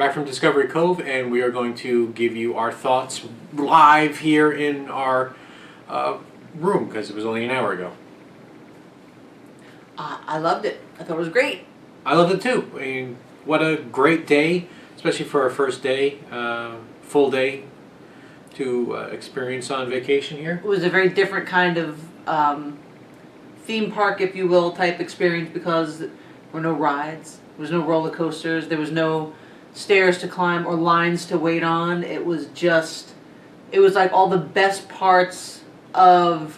back from Discovery Cove, and we are going to give you our thoughts live here in our room because it was only an hour ago. I loved it. I thought it was great. I loved it too. I mean, what a great day, especially for our first day, full day to experience on vacation here. It was a very different kind of theme park, if you will, type experience because there were no rides, there was no roller coasters, there was no stairs to climb or lines to wait on. It was like all the best parts of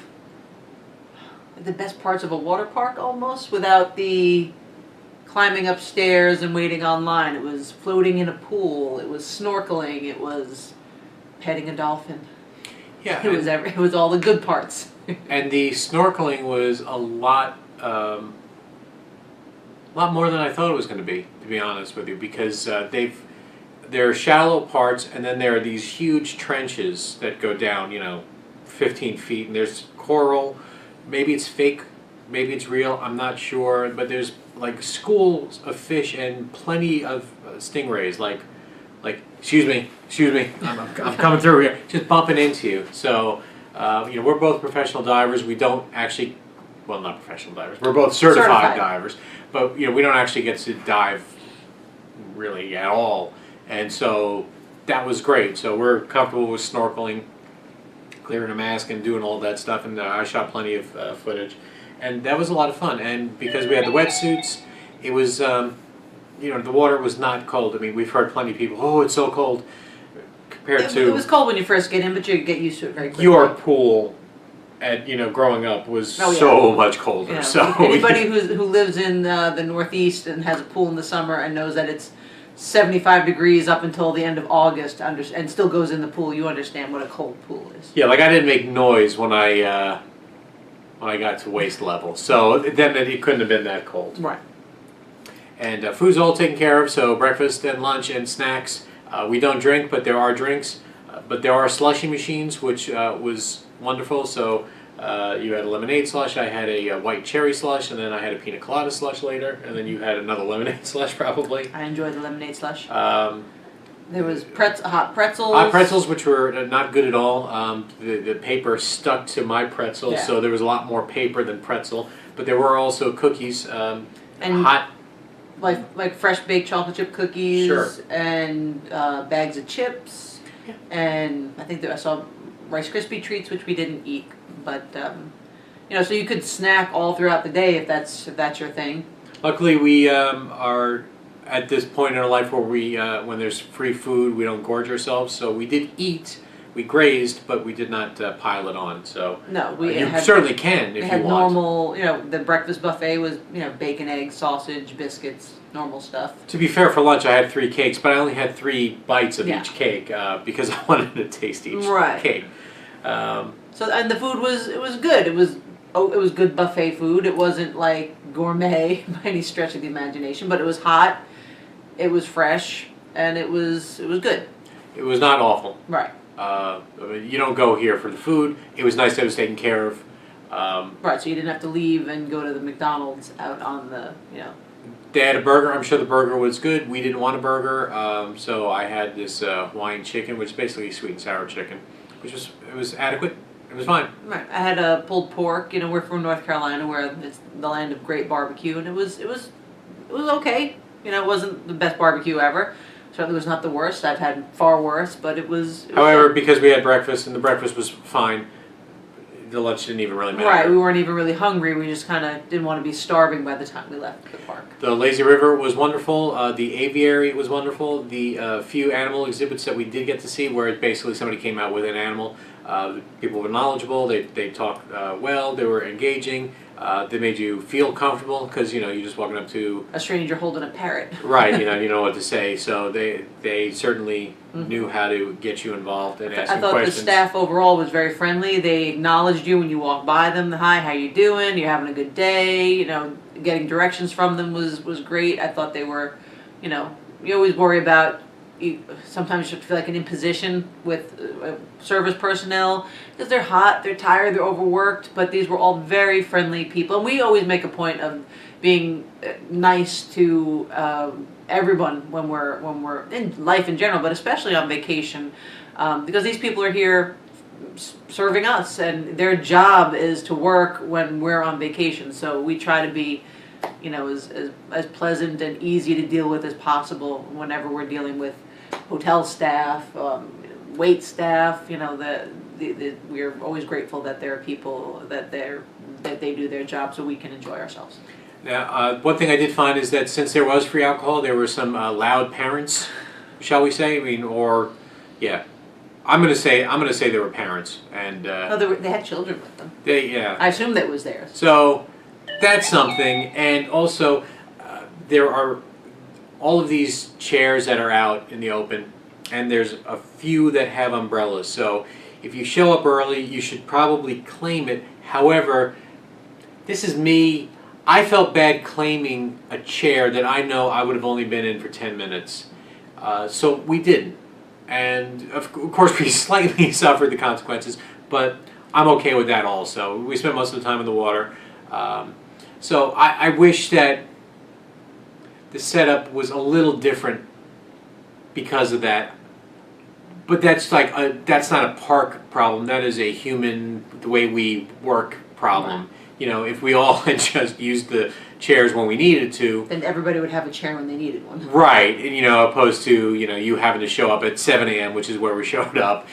a water park almost, without the climbing upstairs and waiting online. It was floating in a pool, it was snorkeling, it was petting a dolphin. Yeah, it was all the good parts. And the snorkeling was a lot more than I thought it was going to be honest with you, because there are shallow parts, and then there are these huge trenches that go down, 15 feet, and there's coral. Maybe it's fake, maybe it's real, I'm not sure, but there's like schools of fish and plenty of stingrays, like excuse me, I'm coming through here, just bumping into you. So, we're both professional divers. We don't actually, well, not professional divers, we're both certified divers, but we don't actually get to dive really at all. And so that was great. So we're comfortable with snorkeling, clearing a mask and doing all that stuff, and I shot plenty of footage. And that was a lot of fun. And because we had the wetsuits, it was, the water was not cold. I mean, we've heard plenty of people, oh, it's so cold, compared to... It was cold when you first get in, but you get used to it very quickly. Your pool, growing up, was so much colder. So anybody who lives in the Northeast and has a pool in the summer and knows that it's 75 degrees up until the end of August and still goes in the pool, you understand what a cold pool is. Yeah, like I didn't make noise when I got to waist level, so then it couldn't have been that cold. Right. And food's all taken care of, so breakfast and lunch and snacks. We don't drink, but there are drinks. But there are slushy machines, which was wonderful. So you had a lemonade slush, I had a white cherry slush, and then I had a pina colada slush later, and then you had another lemonade slush probably. I enjoyed the lemonade slush. There was hot pretzels. Hot pretzels, which were not good at all. The paper stuck to my pretzel, so there was a lot more paper than pretzel. But there were also cookies, and hot. Like fresh baked chocolate chip cookies. Sure. And bags of chips. Yeah. And I think I saw Rice Krispie treats, which we didn't eat. But, so you could snack all throughout the day if that's your thing. Luckily, we are at this point in our life where when there's free food, we don't gorge ourselves. So we did eat, we grazed, but we did not pile it on. So no, you certainly can if you want. Normal, the breakfast buffet was, bacon, eggs, sausage, biscuits, normal stuff. To be fair, for lunch I had 3 cakes, but I only had 3 bites of each cake because I wanted to taste each cake. And the food was good. It was good buffet food. It wasn't like gourmet by any stretch of the imagination, but it was hot. It was fresh, and it was good. It was not awful. Right. You don't go here for the food. It was nice that it was taken care of. Right, so you didn't have to leave and go to the McDonald's out on the, They had a burger. I'm sure the burger was good. We didn't want a burger, so I had this Hawaiian Chicken, which is basically sweet and sour chicken, which was adequate. It was fine. Right. I had a pulled pork. We're from North Carolina, where it's the land of great barbecue, and it was okay. It wasn't the best barbecue ever. Certainly was not the worst. I've had far worse, but it was However, because we had breakfast and the breakfast was fine, the lunch didn't even really matter. Right, we weren't even really hungry. We just kind of didn't want to be starving by the time we left the park. The lazy river was wonderful. The aviary was wonderful. The few animal exhibits that we did get to see, where basically somebody came out with an animal. People were knowledgeable. They talked well. They were engaging. They made you feel comfortable because you're just walking up to a stranger holding a parrot. Right, you know what to say. So they certainly knew how to get you involved and ask you questions. I thought the staff overall was very friendly. They acknowledged you when you walked by them. Hi, how you doing? You're having a good day. Getting directions from them was great. I thought they were, you always worry about. Sometimes you feel like an imposition with service personnel because they're hot, they're tired, they're overworked, but these were all very friendly people. And we always make a point of being nice to everyone when we're in life in general, but especially on vacation, because these people are here serving us, and their job is to work when we're on vacation. So we try to be, as pleasant and easy to deal with as possible whenever we're dealing with hotel staff, wait staff. We're always grateful that there are people that they do their job so we can enjoy ourselves. Now, one thing I did find is that since there was free alcohol, there were some loud parents, shall we say? I'm gonna say there were parents, and they had children with them. I assume that was theirs. So that's something, and also there are all of these chairs that are out in the open, and there's a few that have umbrellas. So if you show up early, you should probably claim it. However, this is me. I felt bad claiming a chair that I know I would have only been in for 10 minutes. So we didn't. And of course we slightly suffered the consequences, but I'm okay with that also. We spent most of the time in the water. So I wish that the setup was a little different because of that. But that's that's not a park problem. That is a human, the way we work problem. If we all had just used the chairs when we needed to, then everybody would have a chair when they needed one. Right, and opposed to you having to show up at 7 a.m., which is where we showed up.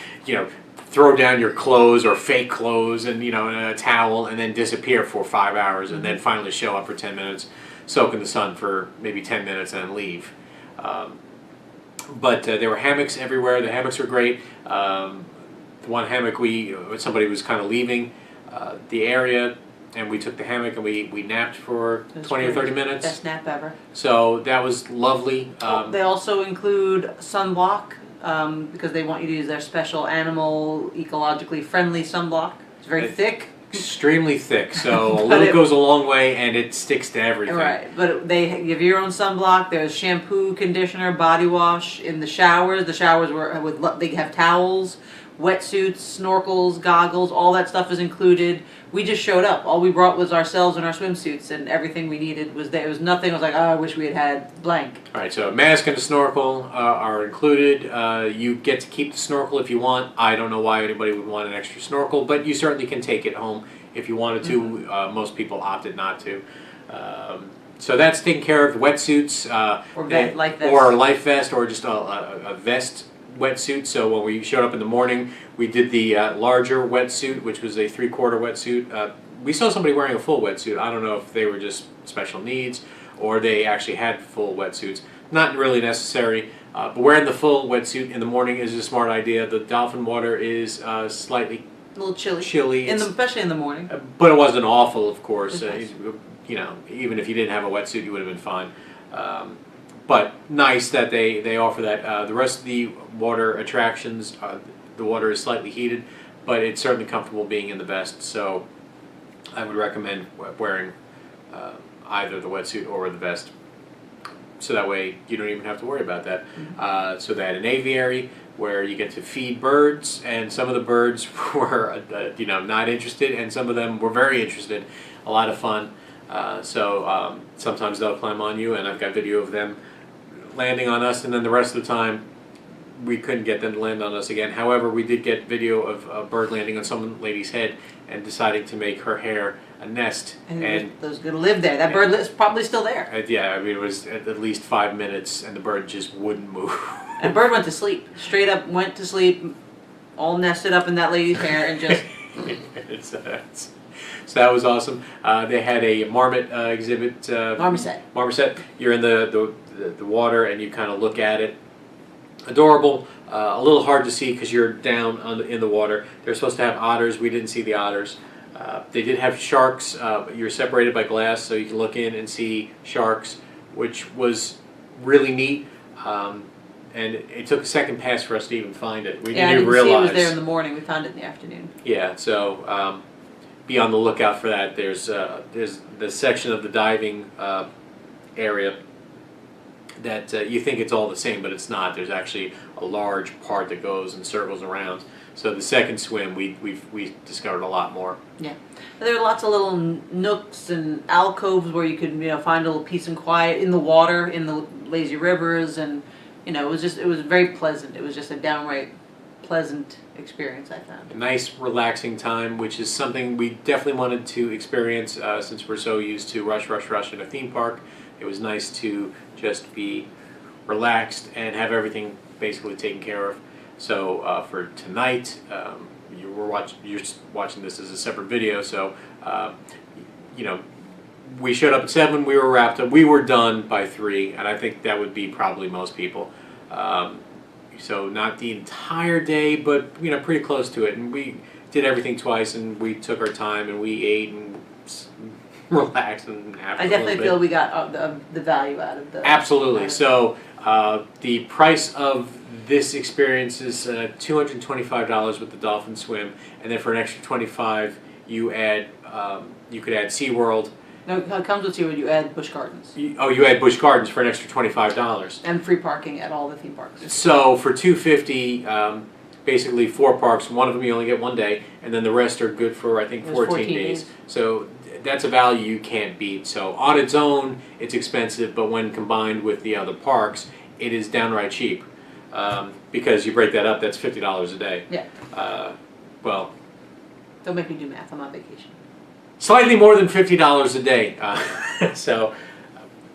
Throw down your clothes or fake clothes and and a towel, and then disappear for 5 hours, and then finally show up for 10 minutes, soak in the sun for maybe 10 minutes, and then leave. But there were hammocks everywhere. The hammocks were great. The one hammock somebody was kind of leaving the area. And we took the hammock and we napped for 20 or 30 minutes. Best nap ever. So that was lovely. They also include Sunblock because they want you to use their special animal, ecologically friendly sunblock. It's very thick. Extremely thick, so a little goes a long way, and it sticks to everything. Right, but they give you your own sunblock. There's shampoo, conditioner, body wash in the showers. The showers they have towels, wetsuits, snorkels, goggles. All that stuff is included. We just showed up. All we brought was ourselves and our swimsuits, and everything we needed was there. It was nothing. I was like, I wish we had blank. All right, so a mask and a snorkel are included. You get to keep the snorkel if you want. I don't know why anybody would want an extra snorkel, but you certainly can take it home if you wanted to. Most people opted not to. So that's taken care of. Wetsuits, life vest. or a life vest, or just a vest wetsuit. So when we showed up in the morning, we did the larger wetsuit, which was a 3/4 wetsuit. We saw somebody wearing a full wetsuit. I don't know if they were just special needs or they actually had full wetsuits. Not really necessary, but wearing the full wetsuit in the morning is a smart idea. The dolphin water is slightly a little chilly, especially in the morning. But it wasn't awful, of course. Even if you didn't have a wetsuit, you would have been fine. But nice that they offer that. The rest of the water attractions, the water is slightly heated, but it's certainly comfortable being in the vest. So I would recommend wearing either the wetsuit or the vest. So that way you don't even have to worry about that. So they had an aviary where you get to feed birds, and some of the birds were not interested, and some of them were very interested. A lot of fun. So sometimes they'll climb on you, and I've got video of them landing on us, and then the rest of the time we couldn't get them to land on us again. However, we did get video of a bird landing on some lady's head and deciding to make her hair a nest. And it was going to live there. That bird is probably still there. It was at least 5 minutes, and the bird just wouldn't move. And the bird went to sleep. Straight up went to sleep, all nested up in that lady's hair, and just... So that was awesome. They had a Marmot exhibit. Marmoset. You're in the water and you kind of look at it. Adorable. A little hard to see because you're down in the water. They're supposed to have otters. We didn't see the otters. They did have sharks. You're separated by glass, so you can look in and see sharks, which was really neat. And it took a second pass for us to even find it. We didn't realize. See it was there in the morning. We found it in the afternoon. Yeah, so be on the lookout for that. There's the section of the diving area that you think it's all the same, but it's not. There's actually a large part that goes and circles around. So the second swim, we discovered a lot more. Yeah, there are lots of little nooks and alcoves where you could find a little peace and quiet in the water, in the lazy rivers, and it was very pleasant. It was just a downright pleasant experience, I found. A nice, relaxing time, which is something we definitely wanted to experience since we're so used to rush in a theme park. It was nice to just be relaxed and have everything basically taken care of. So for tonight, you're watching this as a separate video, so we showed up at 7, we were wrapped up, we were done by 3, and I think that would be probably most people. So not the entire day, but pretty close to it. And we did everything twice, and we took our time, and we ate and relaxed and after I definitely feel we got the value out of the. Absolutely. So the price of this experience is $225 with the dolphin swim, and then for an extra $25, you could add SeaWorld. No, it comes with you when you add Busch Gardens. You add Busch Gardens for an extra $25. And free parking at all the theme parks. So for $250, basically 4 parks. One of them you only get one day, and then the rest are good for I think 14 days. So that's a value you can't beat. So on its own, it's expensive, but when combined with the other parks, it is downright cheap. Because you break that up, that's $50 a day. Yeah. Well. Don't make me do math. I'm on vacation. Slightly more than $50 a day, so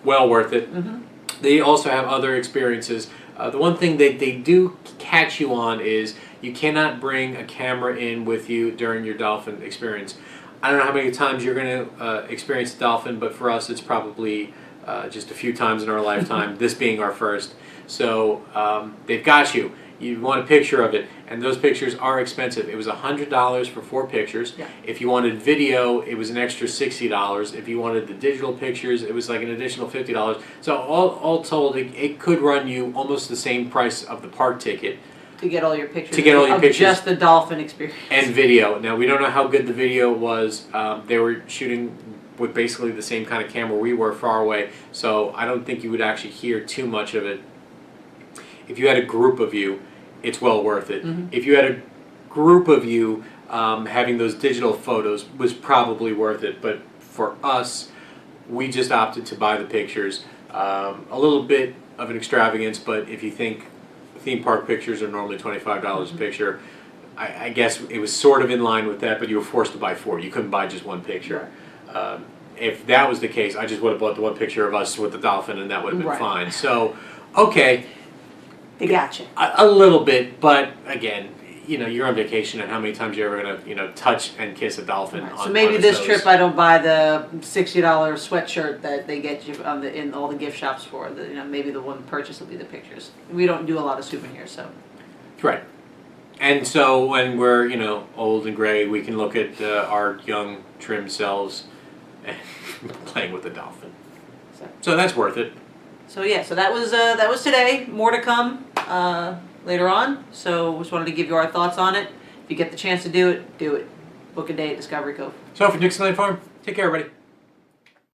well worth it. Mm-hmm. They also have other experiences. The one thing that they do catch you on is you cannot bring a camera in with you during your dolphin experience. I don't know how many times you're going to experience a dolphin, but for us it's probably just a few times in our lifetime, this being our first. So they've got you. You want a picture of it, and those pictures are expensive. It was $100 for 4 pictures. Yeah. If you wanted video, it was an extra $60. If you wanted the digital pictures, it was like an additional $50. So all told, it could run you almost the same price of the park ticket. To get all your pictures. To get all your pictures. Just the dolphin experience. And video. Now, we don't know how good the video was. They were shooting with basically the same kind of camera we were far away, so I don't think you would actually hear too much of it. If you had a group of you, it's well worth it. Mm-hmm. If you had a group of you, having those digital photos was probably worth it. But for us, we just opted to buy the pictures. A little bit of an extravagance, but if you think theme park pictures are normally $25 a picture, I guess it was sort of in line with that, but you were forced to buy 4. You couldn't buy just one picture. Right. If that was the case, I just would have bought the one picture of us with the dolphin, and that would have been Right. fine. So, okay. They got you. A little bit, but again, you're on vacation, and how many times you're ever gonna, touch and kiss a dolphin? Right. On, so maybe on this toes. trip I don't buy the $60 sweatshirt that they get you in all the gift shops for. Maybe the one purchase will be the pictures. We don't do a lot of souvenirs, so. Right. And so when we're old and gray, we can look at our young, trim selves and playing with the dolphin. So that's worth it. So yeah, so that was today. More to come later on. So just wanted to give you our thoughts on it. If you get the chance to do it, do it. Book a day at Discovery Cove. So for Dixieland Farm, take care, everybody.